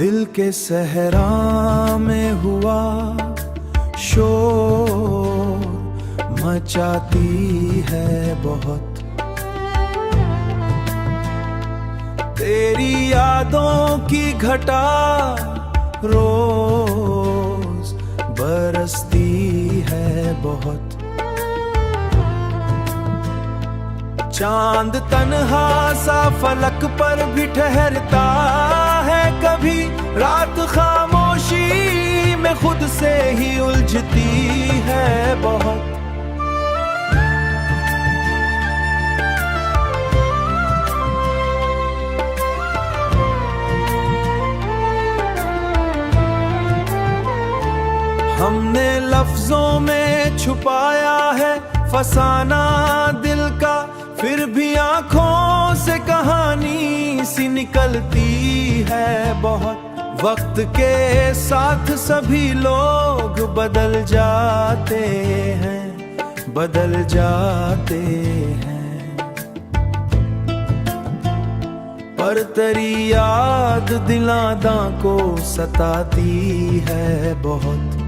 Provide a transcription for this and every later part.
दिल के सहरा में हुआ शोर मचाती है बहुत, तेरी यादों की घटा रोज बरसती है बहुत। चांद तन्हा सा फलक पर भी ठहरता है कभी, रात खामोशी में खुद से ही उलझती है बहुत। हमने लफ्जों में छुपाया है फसाना दिल का, फिर भी आंखों से कहानी सी निकलती है बहुत। वक्त के साथ सभी लोग बदल जाते हैं, बदल जाते हैं, पर तेरी याद दिलादां को सताती है बहुत।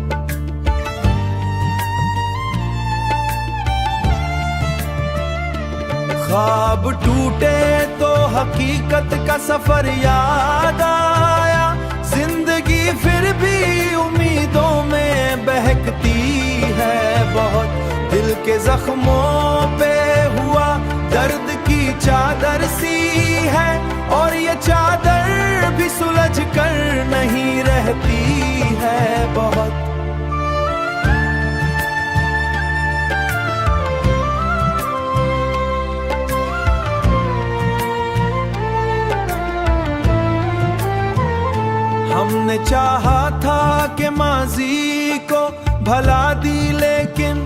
ख्वाब टूटे तो हकीकत का सफर याद आया, जिंदगी फिर भी उम्मीदों में बहकती है बहुत। दिल के जख्मों पे हुआ दर्द की चादर सी है, और ये चादर भी सुलझ कर नहीं रहती है बहुत। हमने चाहा था कि माजी को भला दी, लेकिन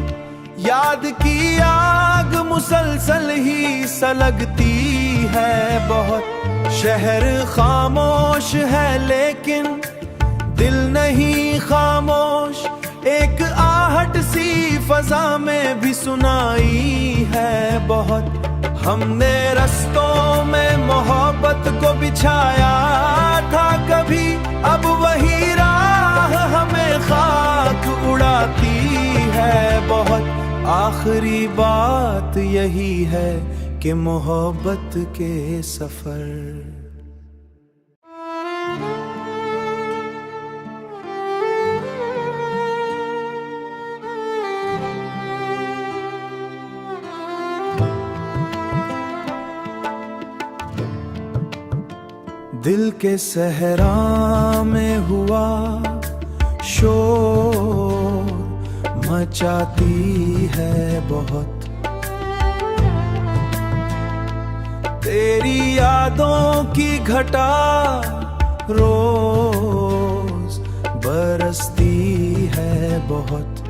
याद की आग मुसलसल ही सलगती है बहुत। शहर खामोश है लेकिन दिल नहीं खामोश, एक आहट सी फजा में भी सुनाई है बहुत। हमने रस्तों में मोहब्बत को बिछाया था कभी, अब वही राह हमें खाक उड़ाती है बहुत। आखिरी बात यही है कि मोहब्बत के सफर दिल के सहरा में हुआ शोर मचाती है बहुत, तेरी यादों की घटा रोज बरसती है बहुत।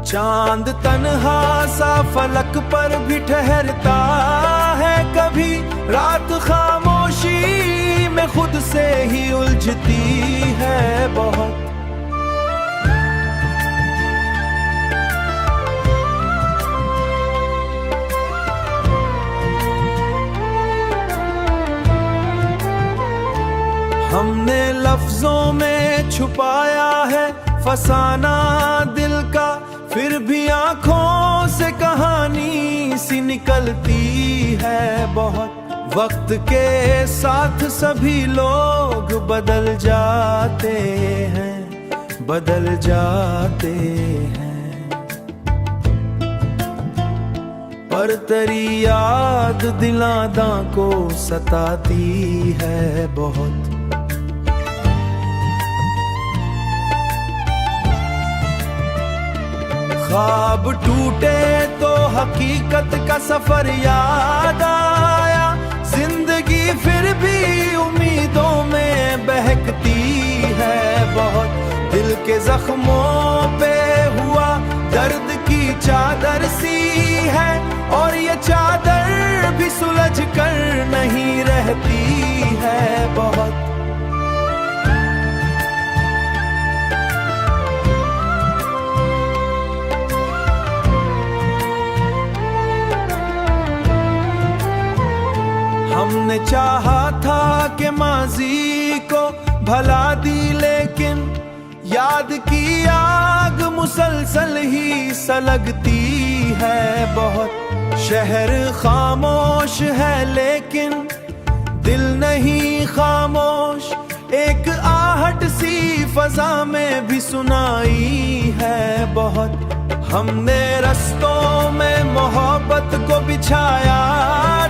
चांद तन्हा सा फलक पर भी ठहरता है कभी, रात खामोशी में खुद से ही उलझती है बहुत। हमने लफ्जों में छुपाया है फसाना दिल का, फिर भी आंखों से कहानी सी निकलती है बहुत। वक्त के साथ सभी लोग बदल जाते हैं, बदल जाते हैं, पर तेरी याद दिलादां को सताती है बहुत। ख्वाब टूटे तो हकीकत का सफर याद आया, जिंदगी फिर भी उम्मीदों में बहकती है बहुत। दिल के जख्मों पे हुआ दर्द की चादर सी है, और ये चादर भी सुलझ कर नहीं रहती है बहुत। हमने चाहा था कि माजी को भला दी, लेकिन याद की आग मुसलसल ही सलगती है बहुत। शहर खामोश है लेकिन दिल नहीं खामोश, एक आहट सी फजा में भी सुनाई है बहुत। हमने रस्तों में मोहब्बत को बिछाया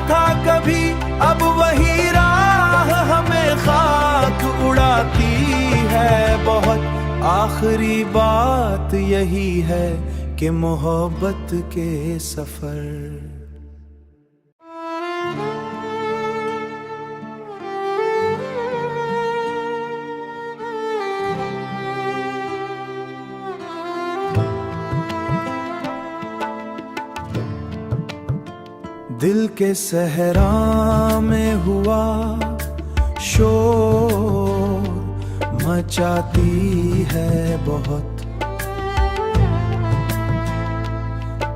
था कभी, अब वही राह हमें खाक उड़ाती है बहुत। आखिरी बात यही है कि मोहब्बत के सफर दिल के सहरा में हुआ शोर मचाती है बहुत।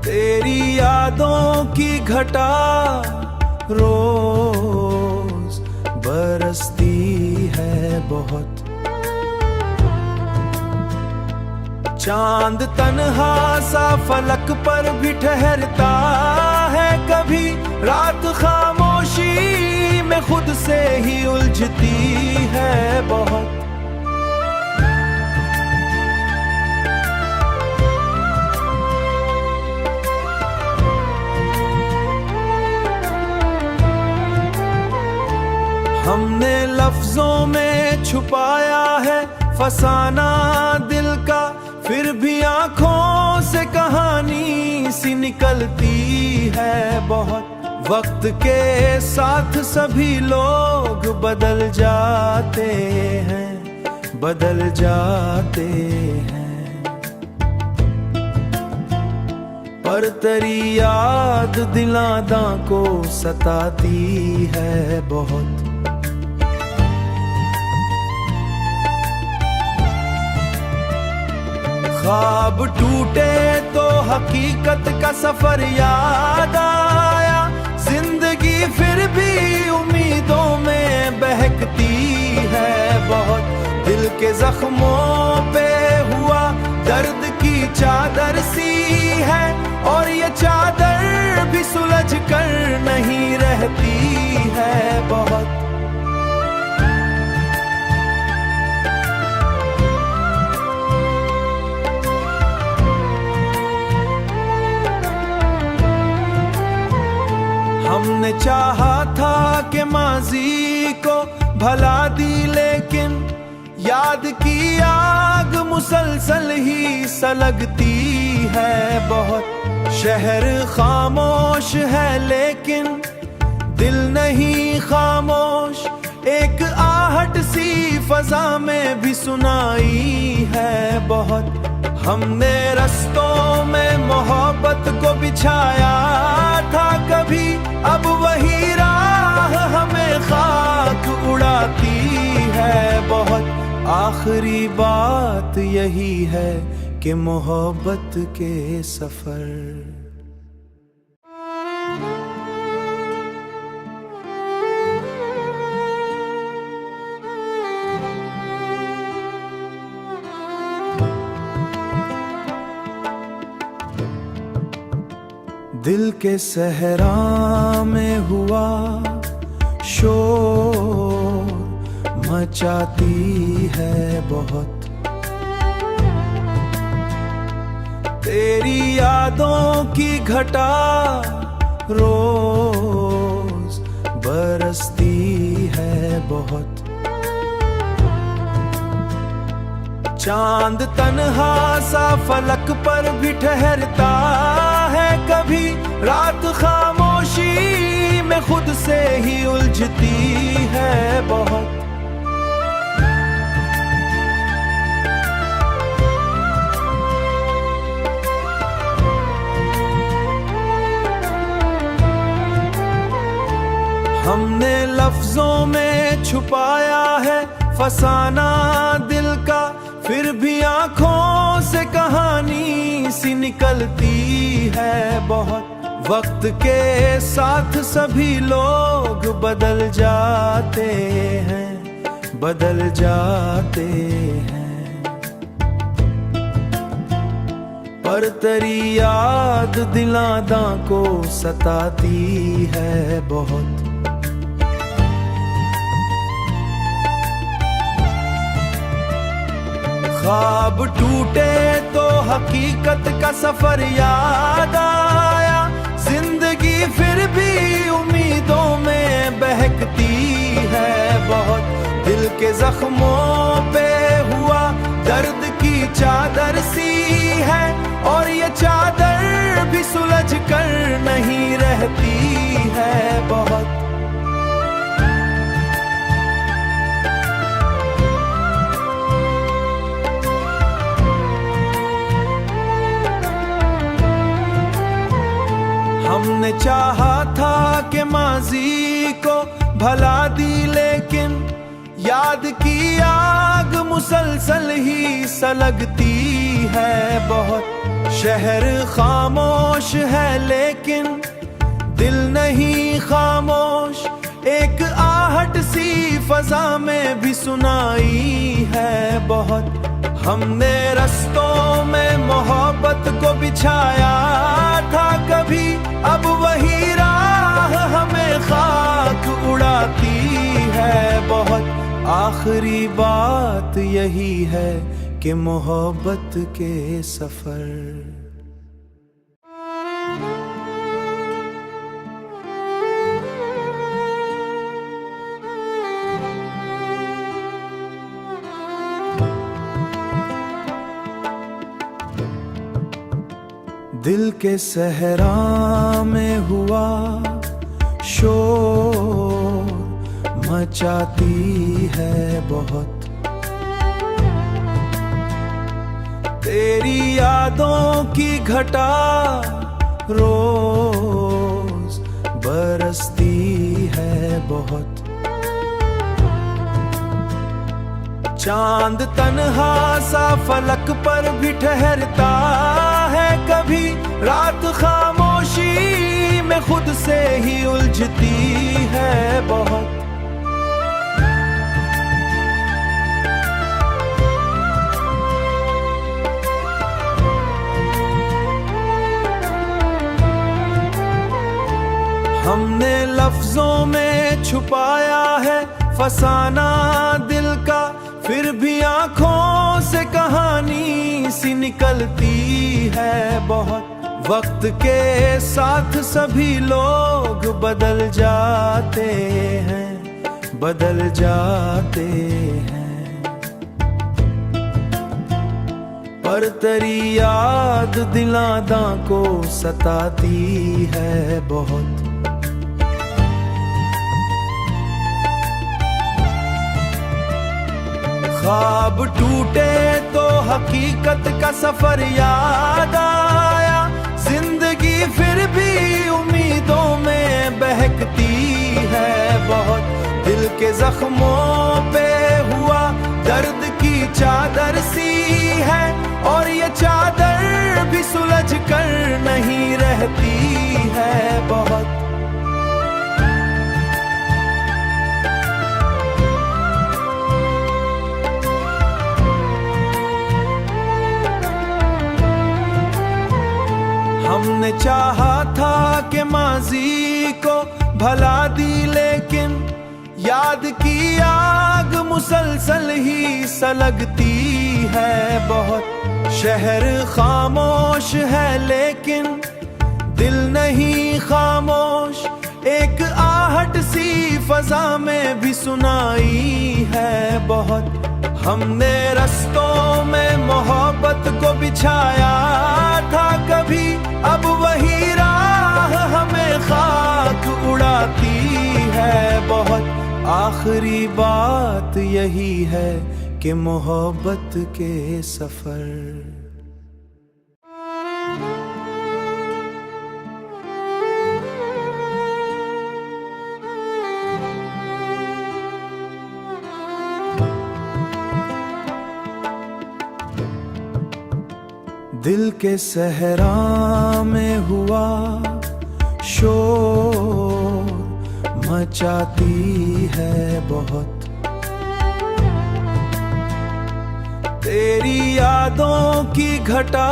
तेरी यादों की घटा रोज बरसती है बहुत। चांद तन्हा सा फलक पर भी ठहरता है कभी, रात खामोशी में खुद से ही उलझती है बहुत। हमने लफ्जों में छुपाया है फसाना दिल का, फिर भी आंखों से कहानी सी निकलती है बहुत। वक्त के साथ सभी लोग बदल जाते हैं, बदल जाते हैं, पर तेरी याद दिलादा को सताती है बहुत। ख्वाब टूटे तो हकीकत का सफर याद आया, जिंदगी फिर भी उम्मीदों में बहकती है बहुत। दिल के जख्मों पे हुआ दर्द की चादर सी है, और ये चादर भी सुलझ कर नहीं रहती है बहुत। हमने चाहा था कि माजी को भला दी, लेकिन याद की आग मुसलसल ही सलगती है बहुत। शहर खामोश है लेकिन दिल नहीं खामोश, एक आहट सी फजा में भी सुनाई है बहुत। हमने रस्तों में मोहब्बत को बिछाया था कभी, अब वही राह हमें खाक उड़ाती है बहुत। आखिरी बात यही है कि मोहब्बत के सफर दिल के सहरा में हुआ शोर मचाती है बहुत। तेरी यादों की घटा रोज बरसती है बहुत। चांद तन्हा सा फलक पर भी ठहरता है कभी, रात खामोशी में खुद से ही उलझती है बहुत। हमने लफ्जों में छुपाया है फसाना दिल का, फिर भी आंखों से कहानी सी निकलती है बहुत। वक्त के साथ सभी लोग बदल जाते हैं, बदल जाते हैं। पर तेरी याद दिलादा को सताती है बहुत। ख्वाब टूटे तो हकीकत का सफर याद आया, जिंदगी फिर भी उम्मीदों में बहकती है बहुत। दिल के जख्मों पे हुआ दर्द की चादर सी है, और ये चादर भी सुलझ कर नहीं रहती है बहुत। हमने चाहा था कि माजी को भला दी, लेकिन याद की आग मुसलसल ही सलगती है बहुत। शहर खामोश है लेकिन दिल नहीं खामोश, एक आहट सी फजा में भी सुनाई है बहुत। हमने रस्तों में मोहब्बत को बिछाया था कभी, अब वही राह हमें खाक उड़ाती है बहुत। आखिरी बात यही है कि मोहब्बत के सफर दिल के सहरा में हुआ शोर मचाती है बहुत। तेरी यादों की घटा रोज बरसती है बहुत। चांद तन्हा सा फलक पर भी ठहरता है कभी, रात खामोशी में खुद से ही उलझती है बहुत। हमने लफ्जों में छुपाया है फसाना दिल का, फिर भी आंखों से कहानी सी निकलती है बहुत। वक्त के साथ सभी लोग बदल जाते हैं, बदल जाते हैं। पर तेरी याद दिलादा को सताती है बहुत। ख्वाब टूटे तो हकीकत का सफर याद आया, जिंदगी फिर भी उम्मीदों में बहकती है बहुत। दिल के जख्मों पे हुआ दर्द की चादर सी है, और ये चादर भी सुलझ कर नहीं रहती है बहुत। हमने चाहा था कि माजी को भला दी, लेकिन याद की आग मुसलसल ही सलगती है बहुत। शहर खामोश है लेकिन दिल नहीं खामोश, एक आहट सी फजा में भी सुनाई है बहुत। हमने रस्तों में मोहब्बत को बिछाया था कभी, अब वही राह हमें खाक उड़ाती है बहुत। आखिरी बात यही है कि मोहब्बत के सफर दिल के सहरा में हुआ शोर मचाती है बहुत। तेरी यादों की घटा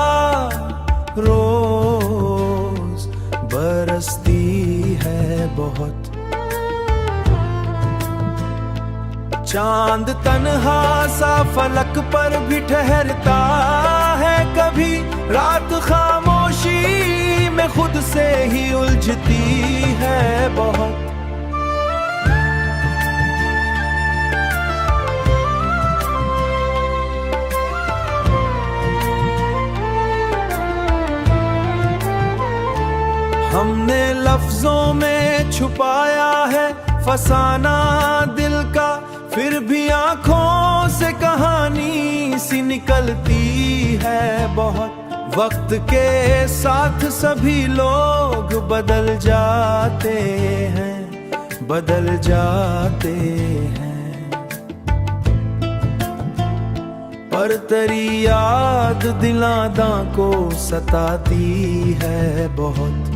रोज बरसती है बहुत। चांद तन्हा सा फलक पर भी ठहरता है कभी, रात खामोशी में खुद से ही उलझती है बहुत। हमने लफ्जों में छुपाया है फसाना दिल का, फिर भी आंखों से कहानी सी निकलती है बहुत। वक्त के साथ सभी लोग बदल जाते हैं, बदल जाते हैं, पर तेरी याद दिलादा को सताती है बहुत।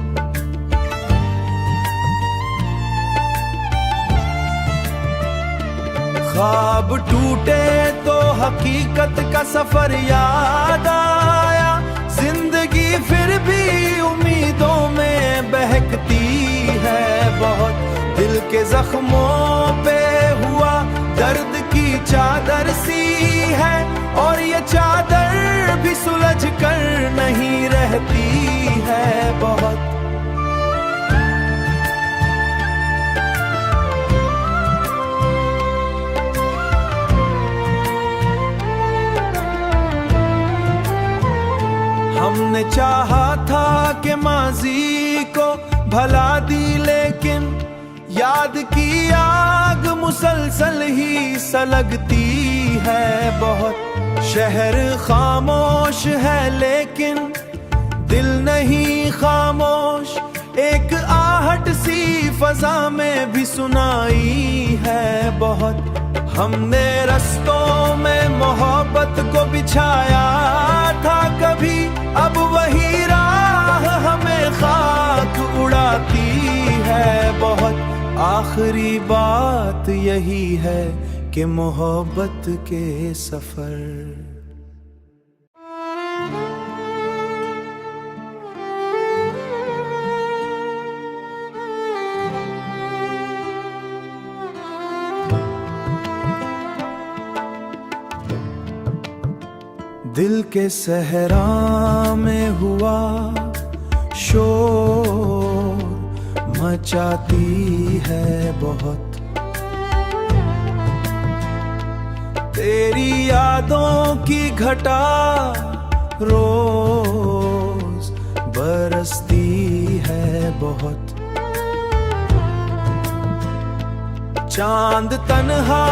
ख्वाब टूटे तो हकीकत का सफर याद आया, जिंदगी फिर भी उम्मीदों में बहकती है बहुत। दिल के जख्मों पे हुआ दर्द की चादर सी है, और ये चादर भी सुलझ कर नहीं रहती है बहुत। हमने चाहा था कि माजी को भला दी, लेकिन याद की आग मुसलसल ही सलगती है बहुत। शहर खामोश है लेकिन दिल नहीं खामोश, एक आहट सी फजा में भी सुनाई है बहुत। हमने रस्तों में मोहब्बत को बिछाया था कभी, अब वही राह हमें खाक उड़ाती है बहुत। आखिरी बात यही है कि मोहब्बत के सफर दिल के सहरा में हुआ शोर मचाती है बहुत। तेरी यादों की घटा रोज बरसती है बहुत। चांद तन्हा